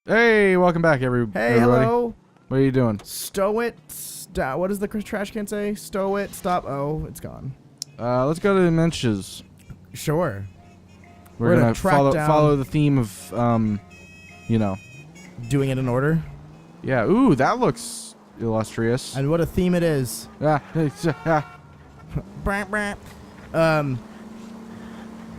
Hey, welcome back, Hey, everybody. hello. What are you doing? Stow it. What does the trash can say? Stow it. Stop. Oh, it's gone. Let's go to the Menches. Sure. We're gonna track follow the theme of, you know. Doing it in order. Yeah. Ooh, that looks illustrious. And what a theme it is. Brant, brant.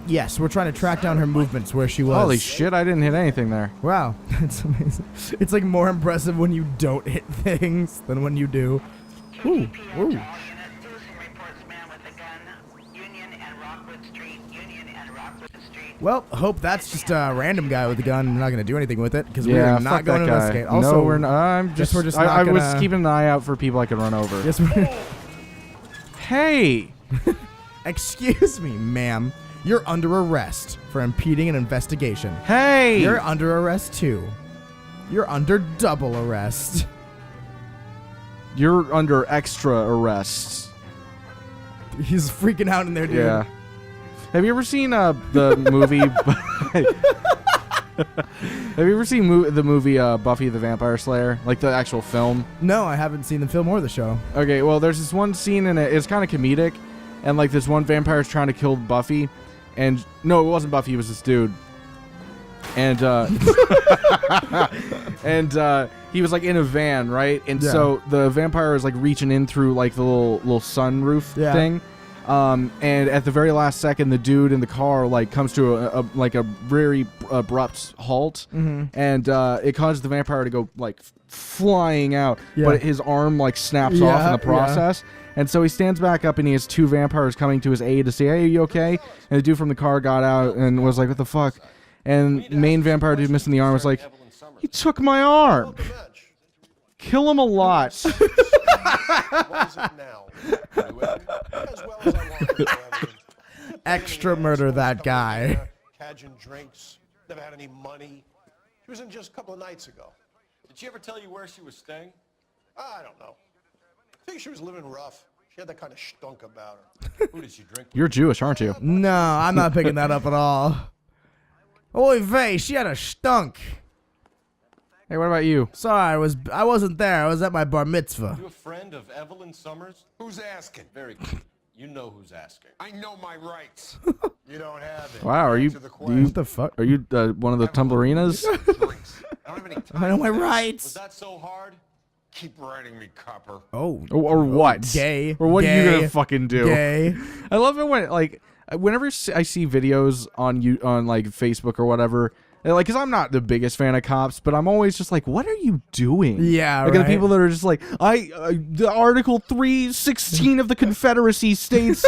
Yes, we're trying to track down her movements where she was. Holy shit! I didn't hit anything there. Wow, that's amazing. It's like more impressive when you don't hit things than when you do. Ooh, ooh. Well, hope that's just a random guy with a gun. We're not gonna do anything with it because we're not going to investigate. Also, no, we're not. we're just not I was gonna- keeping an eye out for people I could run over. Yes, we're. Hey. Excuse me, ma'am. You're under arrest for impeding an investigation. Hey. You're under arrest too. You're under double arrest. You're under extra arrest. He's freaking out in there, dude. Yeah. Have you ever seen the movie? Have you ever seen the movie Buffy the Vampire Slayer? Like the actual film? No, I haven't seen the film or the show. Okay, well, there's this one scene in it. It's kind of comedic, and like this one vampire is trying to kill Buffy, and no, it wasn't Buffy. It was this dude, and and he was like in a van, right? And so the vampire is like reaching in through like the little sunroof thing. And at the very last second, the dude in the car like comes to a very abrupt halt, and it causes the vampire to go like flying out, but his arm like snaps off in the process. And so he stands back up, and he has two vampires coming to his aid to say, "Hey, are you okay?" And the dude from the car got out and was like, "What the fuck?" And main vampire dude missing the arm was like, "He took my arm. Kill him a lot." Extra murder that guy. Cadging drinks, never had any money. She was in just a couple of nights ago. Did she ever tell you where she was staying? I don't know. I think she was living rough. She had that kind of stunk about her. Who did she drink with? You're Jewish, aren't you? No, I'm not picking that up at all. Oy vey, she had a stunk. Hey, what about you? Sorry, I wasn't there. I was at my bar mitzvah. You a friend of Evelyn Summers? Who's asking? Very good. You know who's asking. I know my rights. You don't have it. Wow, are you? Answer the question. What the fuck? Are you one of the tumblerinas? Drinks. I don't have any time. I know my Was rights. that so hard? Keep writing me, copper. Oh, Or what? Gay. Or what are you Gay. gonna fucking do? Gay. I love it when like whenever I see videos on like Facebook or whatever. Like, cause I'm not the biggest fan of cops, but I'm always just like, what are you doing? Yeah, like right. the people that are just like, the Article 316 of the Confederacy states.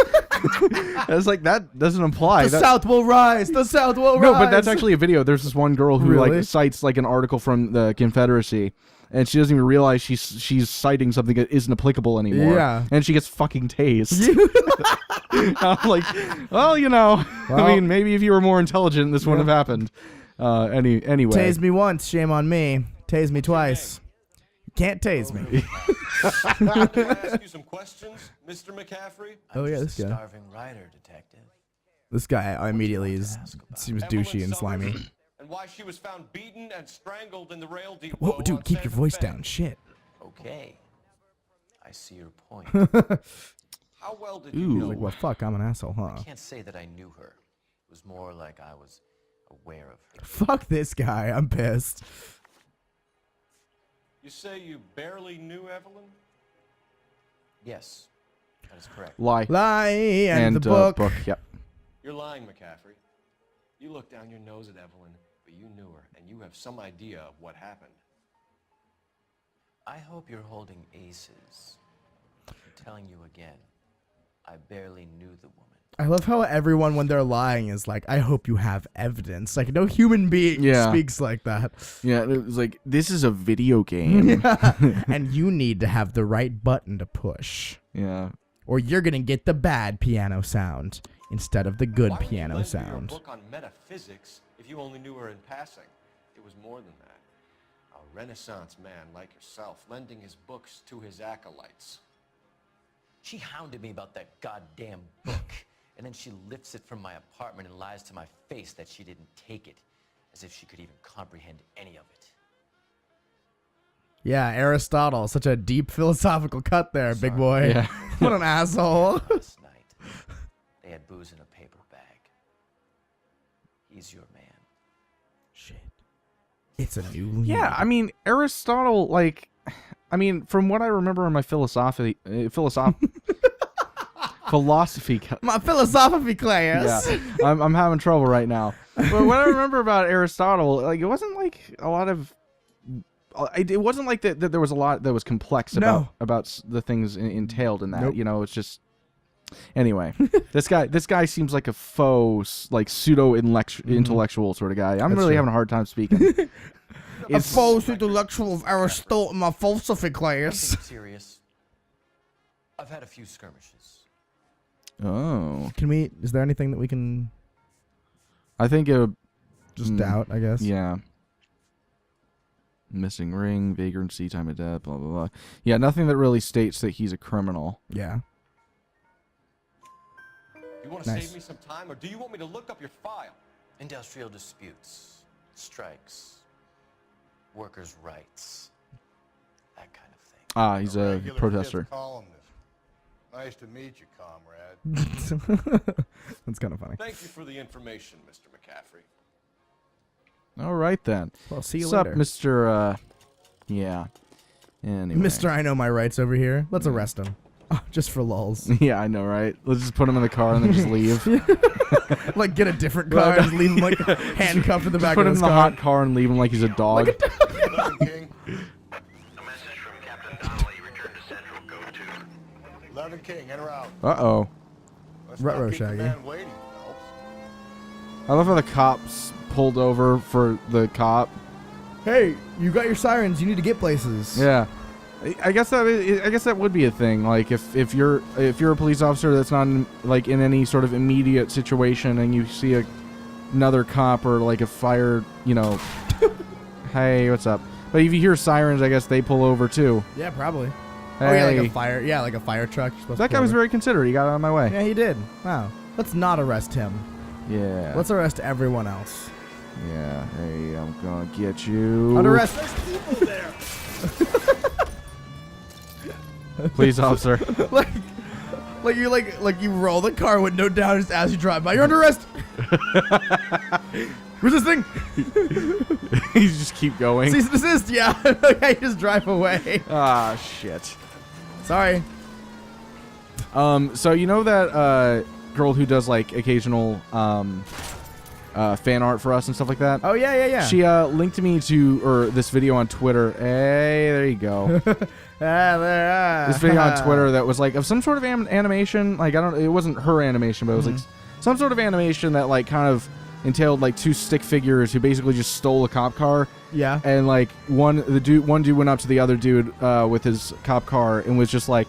It's like that doesn't apply. The South will rise. The South will rise. No, but that's actually a video. There's this one girl who Really? like cites like an article from the Confederacy, and she doesn't even realize she's citing something that isn't applicable anymore. Yeah. And she gets fucking tased. I'm like, well, I mean, maybe if you were more intelligent, this wouldn't have happened. Anyway. Tase me once, shame on me. Tase me twice. Can't tase me. Can I ask you some questions, Mr. McCaffrey? Oh yeah, this guy. Starving writer, detective. This guy immediately seems douchey and slimy. And why she was found beaten and strangled in the rail depot. Whoa, dude, on keep your Santa voice Fe. down. Shit. Okay. I see your point. How well did Ooh. you know Like, well, fuck, I'm an asshole, huh? I can't say that I knew her. It was more like I was aware of her. Fuck this guy. I'm pissed. You say you barely knew Evelyn? Yes, that is correct. Lie. Lie and the book. Yep. You're lying, McCaffrey. You looked down your nose at Evelyn, but you knew her, and you have some idea of what happened. I hope you're holding aces. I'm telling you again, I barely knew the woman. I love how everyone, when they're lying, is like, I hope you have evidence. Like, no human being speaks like that. Yeah, it was like, this is a video game. And you need to have the right button to push. Yeah. Or you're going to get the bad piano sound instead of the good Why would you piano lend me sound. your book on metaphysics if you only knew her in passing? It was more than that. A Renaissance man like yourself, lending his books to his acolytes. She hounded me about that goddamn book, and then she lifts it from my apartment and lies to my face that she didn't take it, as if she could even comprehend any of it. Yeah, Aristotle. Such a deep philosophical cut there, big boy. Yeah. What an asshole. Last night, they had booze in a paper bag. He's your man. Shit. It's a new. Yeah, I mean, Aristotle, like, I mean, from what I remember in my philosophy My philosophy class. Yeah, I'm having trouble right now. But what I remember about Aristotle, like, it wasn't like a lot of. It wasn't like that there was a lot that was complex about the things entailed in that. Nope. You know, it's just. Anyway, this guy seems like a faux, like pseudo intellectual sort of guy. I'm really having a hard time speaking. A false intellectual of Aristotle in my philosophy class. Serious. I've had a few skirmishes. Oh. Is there anything that we can I think it would just doubt, I guess? Yeah. Missing ring, vagrancy, time of death, blah, blah, blah. Yeah, nothing that really states that he's a criminal. Yeah. You want to save me some time, or do you want me to look up your file? Industrial disputes, strikes, workers' rights, that kind of thing. Ah, he's a regular protester. fifth columnist. Nice to meet you, comrade. That's kind of funny. Thank you for the information, Mr. McCaffrey. All right, then. Well, see you What's later. up, Mr. Yeah. Anyway. Mr. I know my rights over here. Let's arrest him. Oh, just for lulz. Yeah, I know, right? Let's just put him in the car and then just leave. Like, get a different car and just leave him, like, handcuffed in the back Put of him his in the car. hot car and leave him like he's a dog. Leonard King. A message from Captain Donnelly. Return to Central. Go to. Leonard King, in or out? Uh-oh. Let's Ruh-roh, not keep the Shaggy. man waiting, Phelps. I love how the cops pulled over for the cop. Hey, you got your sirens. You need to get places. Yeah. I guess that would be a thing. Like if you're a police officer that's not in, like in any sort of immediate situation and you see another cop or like a fire, you know, hey, what's up? But if you hear sirens, I guess they pull over too. Yeah, probably. Hey. Oh, yeah, like a fire. Yeah, like a fire truck. You're supposed That to guy pull was over. very considerate. He got out of my way. Yeah, he did. Wow. Let's not arrest him. Yeah. Let's arrest everyone else. Yeah. Hey, I'm gonna get you. Under arrest. There's people there. Please, officer. like you roll the car window down just as you drive by. You're under arrest. Resisting. You just keep going. Cease and desist. Yeah. Okay, just drive away. Ah, shit. Sorry. So you know that girl who does like occasional fan art for us and stuff like that? Oh yeah. She linked me to this video on Twitter. Hey, there you go. This video on Twitter that was like of some sort of animation. Like it wasn't her animation, but it was like some sort of animation that like kind of entailed like two stick figures who basically just stole a cop car. Yeah. And like one dude went up to the other dude with his cop car and was just like,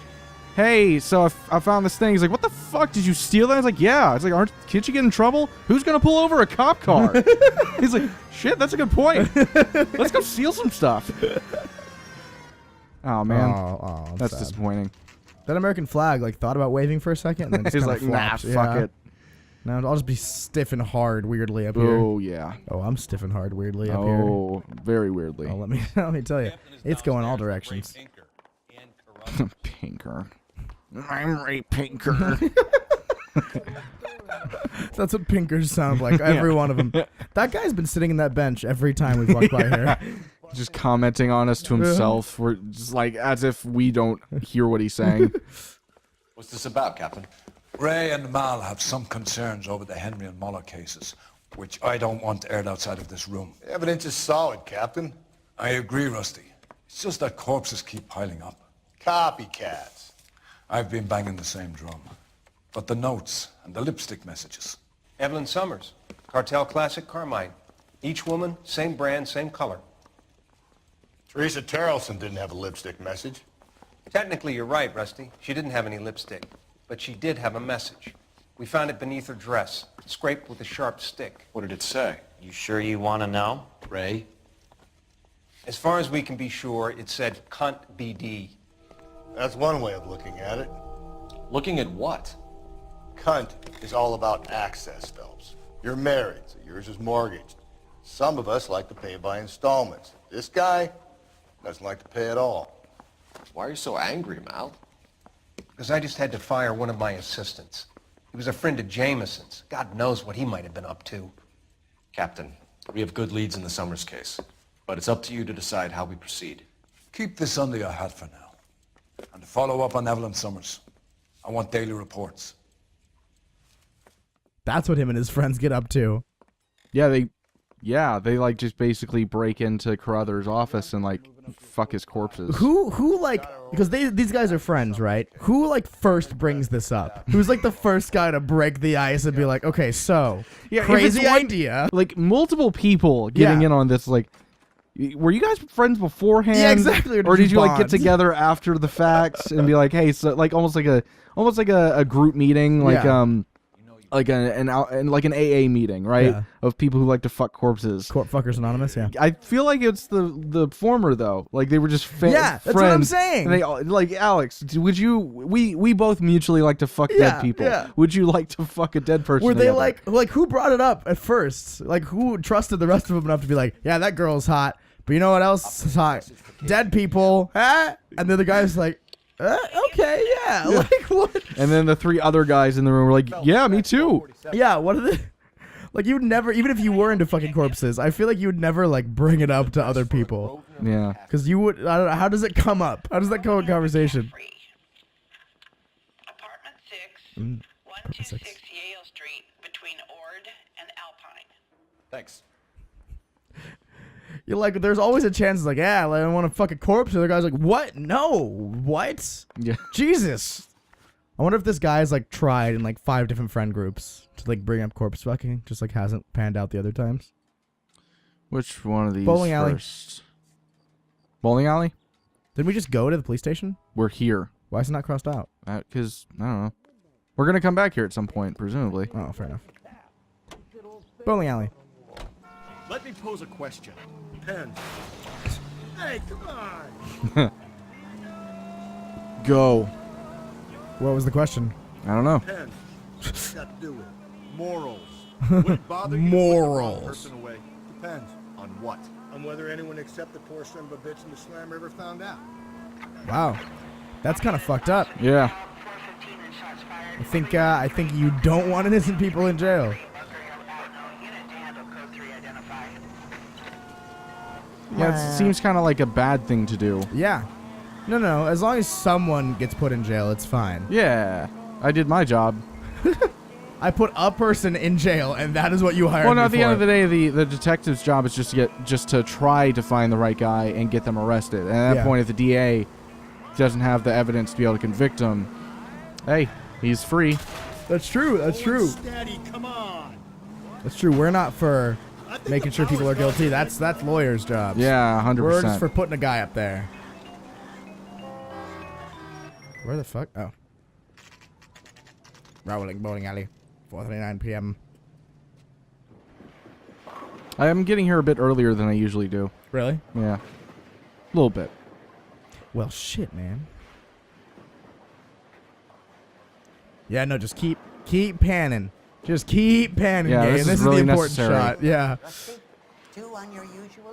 hey, so I found this thing. He's like, what the fuck? Did you steal that? I was like, yeah. It's like, can't you get in trouble? Who's going to pull over a cop car? He's like, shit, that's a good point. Let's go steal some stuff. Oh, man. Oh, that's sad. disappointing. That American flag, like, thought about waving for a second. And then just He's kinda like, nah, flopped. fuck Yeah. it. No, I'll just be stiff and hard weirdly up here. Oh, yeah. Oh, I'm stiff and hard weirdly up here. Oh, very weirdly. Oh, let me tell you. It's going all directions. Pinker. I'm Ray Pinker. That's what pinkers sound like, every one of them. That guy's been sitting in that bench every time we've walked by here. Just commenting on us to himself. We're just like as if we don't hear what he's saying. What's this about, Captain? Ray and Mal have some concerns over the Henry and Muller cases, which I don't want aired outside of this room. The evidence is solid, Captain. I agree, Rusty. It's just that corpses keep piling up. Copycats. I've been banging the same drum. But the notes and the lipstick messages. Evelyn Summers, Cartel Classic Carmine. Each woman, same brand, same color. Teresa Terrelson didn't have a lipstick message. Technically, you're right, Rusty. She didn't have any lipstick, but she did have a message. We found it beneath her dress, scraped with a sharp stick. What did it say? You sure you want to know? Ray? As far as we can be sure, it said cunt BD. That's one way of looking at it. Looking at what? Cunt is all about access, Phelps. You're married, so yours is mortgaged. Some of us like to pay by installments. This guy? Doesn't like to pay at all. Why are you so angry, Mal? Because I just had to fire one of my assistants. He was a friend of Jameson's. God knows what he might have been up to. Captain, we have good leads in the Summers case, but it's up to you to decide how we proceed. Keep this under your hat for now. And to follow up on Evelyn Summers, I want daily reports. That's what him and his friends get up to. Yeah, they like just basically break into Carruthers' office and like fuck his corpses. Who like, because these guys are friends, right? Who like first brings this up? Who's like the first guy to break the ice and be like, okay, so crazy idea. Like multiple people getting in on this, like, were you guys friends beforehand? Yeah, exactly. Or did you like get together after the facts and be like, hey, so like almost like a group meeting, like like an AA meeting, right? Yeah. Of people who like to fuck corpses. Fuckers Anonymous, yeah. I feel like it's the former though. Like they were just friends. That's what I'm saying. And they like, Alex, would you? We both mutually like to fuck dead people. Yeah. Would you like to fuck a dead person? Were they together? like who brought it up at first? Like who trusted the rest of them enough to be like, yeah, that girl's hot. But you know what else is hot? Dead people. Huh? And then the guy's like, okay, yeah. Like what? And then the three other guys in the room were like, yeah, me too. Yeah, what are the... Like you'd never, even if you were into fucking corpses, I feel like you would never like bring it up to other people. Yeah. Because you would, I don't know, how does it come up? How does that come in conversation? Apartment 6, 126 Yale Street, between Ord and Alpine. Thanks. You're like, there's always a chance, like, yeah, like, I want to fuck a corpse. And the guy's like, what? No. What? Yeah. Jesus. I wonder if this guy's like tried in like 5 different friend groups to like bring up corpse fucking, just like hasn't panned out the other times. Which one of these Bowling alley. First? Bowling alley? Didn't we just go to the police station? We're here. Why is it not crossed out? Because, I don't know. We're going to come back here at some point, presumably. Oh, fair enough. Bowling alley. Let me pose a question. Pen. Hey, come on. Go. What was the question? I don't know. Pen. What's got to do with it? Morals. Would it bother you to put the wrong person away? Depends. On what? On whether anyone except the poor son of a bitch in the Slam River found out. Wow. That's kind of fucked up. Yeah. I think you don't want innocent people in jail. Yeah, it seems kind of like a bad thing to do. Yeah. No. As long as someone gets put in jail, it's fine. Yeah. I did my job. I put a person in jail, and that is what you hired me for. Well, no, at the end of the day, the detective's job is just to try to find the right guy and get them arrested. And at that point, if the DA doesn't have the evidence to be able to convict him, hey, he's free. That's true. That's true. Daddy, come on. That's true. We're not for making sure people are guilty. That's lawyers' jobs. Yeah, 100%. We're just for putting a guy up there. Where the fuck? Oh. Rowling Bowling Alley, 4:39 p.m. I am getting here a bit earlier than I usually do. Really? Yeah. A little bit. Well, shit, man. Yeah, no, just keep panning. Just keep panning, yeah, this is is really the important necessary. shot. Yeah.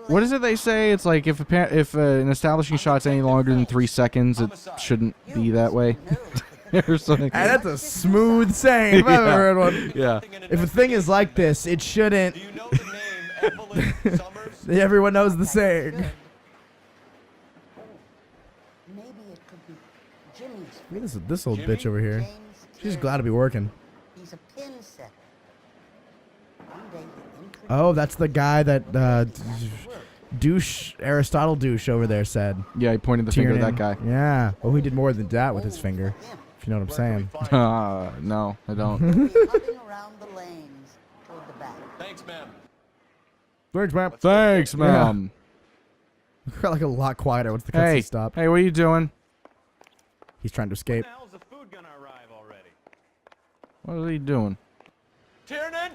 What is it they say? It's like if an establishing shot's any longer than 3 seconds, it shouldn't be that way. Or something. And that's a smooth saying. If I've ever heard one. Yeah. If a thing is like this, it shouldn't. Do you know the name Evelyn Summers? Everyone knows the saying. Maybe it could be Jimmy's. Look at this old bitch over here. She's glad to be working. He's a pin setter. Oh, that's the guy that Aristotle douche over there said. Yeah, he pointed the finger at that guy. Yeah. Well, he did more than that with his finger. If you know what I'm saying. No, I don't. Thanks, ma'am. Thanks, ma'am. Thanks, ma'am. Yeah. Got like a lot quieter once the cutscene stopped. Hey, what are you doing? He's trying to escape. When the hell's the food gonna arrive already? What are you doing? Tiernan,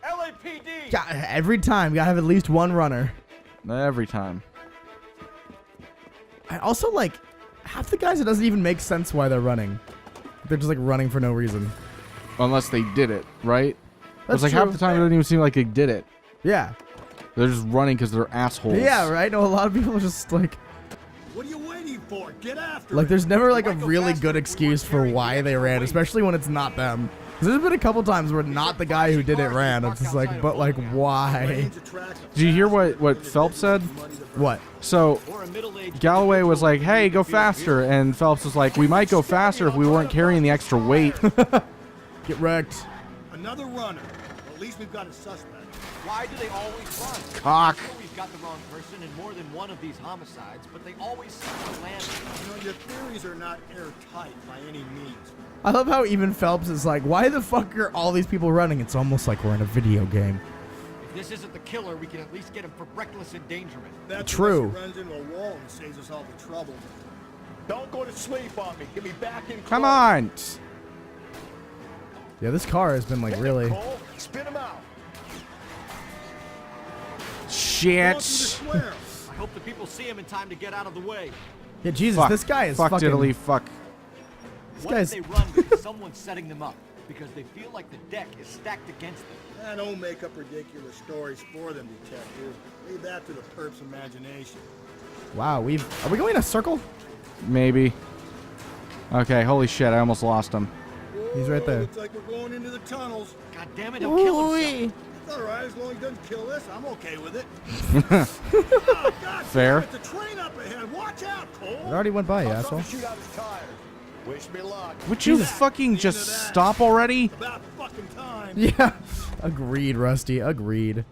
LAPD. God, every time you gotta have at least one runner. Every time. I also like half the guys. It doesn't even make sense why they're running. They're just like running for no reason. Unless they did it, right? That's it's like true. half the time it doesn't even seem like they did it. Yeah. They're just running because they're assholes. Yeah, right. No, a lot of people are just like What are you waiting for? Get after Like, it. there's never like a Why go really faster good if we excuse weren't for carrying why the they extra ran, weight? especially when it's not them. 'Cause there's been a couple times where not the guy who did it ran. It's just like, but like, why? Did you hear what Phelps said? What? So Galloway was like, "Hey, go faster," and Phelps was like, "We might go faster if we weren't carrying the extra weight." Get wrecked. Another runner. Well, at least we've got a suspect. Why do they always run? Cock. I know we've got the wrong person in more than one of these homicides, but they always seem to land. You know, your theories are not airtight by any means. I love how even Phelps is like, why the fuck are all these people running? It's almost like we're in a video game. If this isn't the killer, we can at least get him for reckless endangerment. That's True. unless he runs into a wall and saves us all the trouble. Don't go to sleep on me. Get me back in. Come on. Yeah, this car has been like really. Cole, spin him out. Shit. I hope the people see him in time to get out of the way. Yeah, Jesus, Fuck. this guy is Fuck fucking. diddly fuck. This What if guy's. they run because someone's setting them up? Because they feel like the deck is stacked against them. Don't make up ridiculous stories for them, detective. Leave that to the perp's imagination. Wow, are we going in a circle? Maybe. Okay, holy shit, I almost lost him. He's right there. Looks like we're going into the tunnels. God damn it, he'll kill himself. It's all right, as long as he doesn't kill us, I'm okay with it. God Fair. damn it, the train up ahead. Watch out, Cole. It already went by, you asshole. Shoot out his tires. Wish me luck. Would you fucking just stop already? About fucking time. Yeah. Agreed, Rusty. Agreed.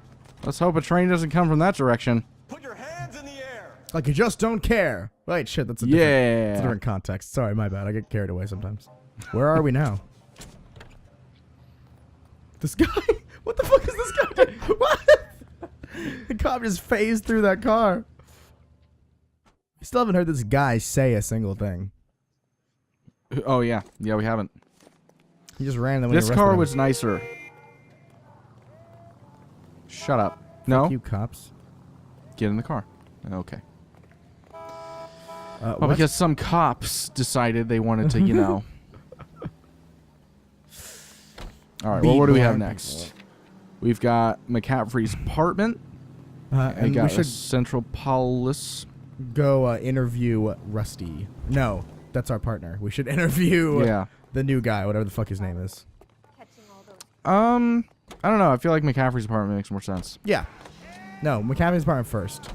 Let's hope a train doesn't come from that direction. Put your hands in the air. Like you just don't care. Wait, shit, that's a Yeah. different context. Sorry, my bad. I get carried away sometimes. Where are we now? This guy? What the fuck is this guy doing? What? The cop just phased through that car. I still haven't heard this guy say a single thing. Oh yeah, yeah, we haven't. He just ran. Then This car was nicer. Shut up. No. You cops. Get in the car. Okay. Well, what? because some cops decided they wanted to, you know. All right. Well, what do we have next? We've got McCaffrey's apartment. And we got we should Central Police. go interview Rusty. No, that's our partner. We should interview the new guy, whatever the fuck his name is. I don't know. I feel like McCaffrey's apartment makes more sense. Yeah. No, McCaffrey's apartment first.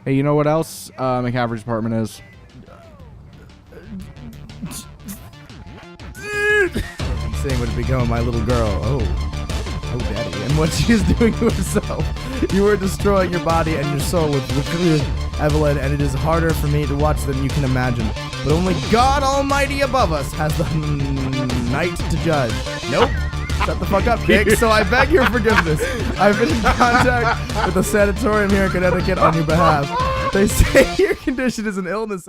Hey, you know what else McCaffrey's apartment is? Saying would become my little girl. Oh, daddy. And what she is doing to herself. You are destroying your body and your soul with Evelyn, and it is harder for me to watch than you can imagine. But only God Almighty above us has the night to judge. Nope. Shut the fuck up, Dick. So I beg your forgiveness. I've been in contact with a sanatorium here in Connecticut on your behalf. They say your condition is an illness.